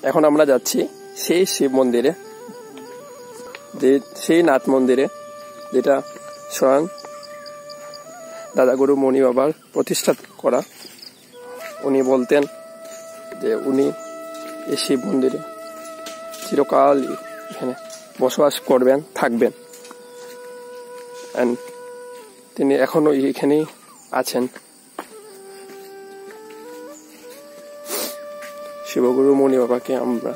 এখন আমরা যাচ্ছি সেই শিব মন্দিরে, সেই নাথ মন্দিরে যেটা স্বয়ং দাদাগুরু মণি বাবার প্রতিষ্ঠা করা। উনি বলতেন যে উনি এই শিব মন্দিরে চিরকাল এখানে বসবাস করবেন, থাকবেন। তিনি এখনো এখানেই আছেন। শিবগুরু মণি বাবাকে আমরা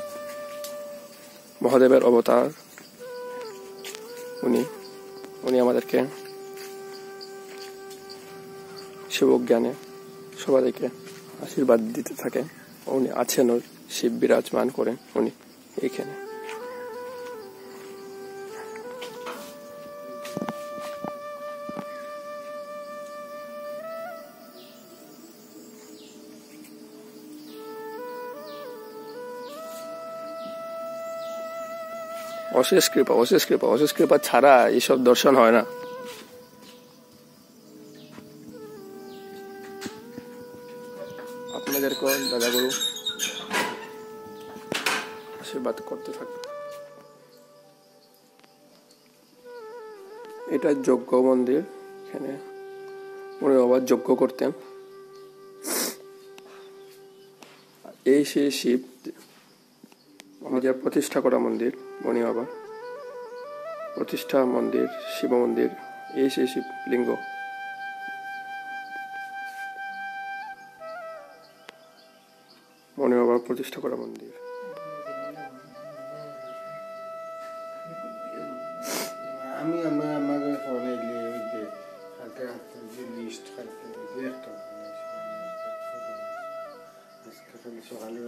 মহাদেবের অবতার। উনি আমাদেরকে শিবজ্ঞানে সবাইকে আশীর্বাদ দিতে থাকেন। উনি আছেন, শিব বিরাজমান করেন উনি এইখানে। অশেষ কৃপা, অশেষ কৃপা, অশেষ কৃপা ছাড়া এইসব দর্শন হয় না। আপনাদেরকে দাদাগুরু আশীর্বাদ করতে থাকবে। এটা যজ্ঞ মন্দির, এখানে মণি বাবা যজ্ঞ করতেন। এই সেই শিব নিজের প্রতিষ্ঠা করা মন্দির, মণি বাবা প্রতিষ্ঠা মন্দির, শিব মন্দির। এই সেই শিবলিঙ্গ। মণি বাবার প্রতিষ্ঠা করা মন্দির। আমি আমাকে ফোনে লিস্ট খাইতে সকালে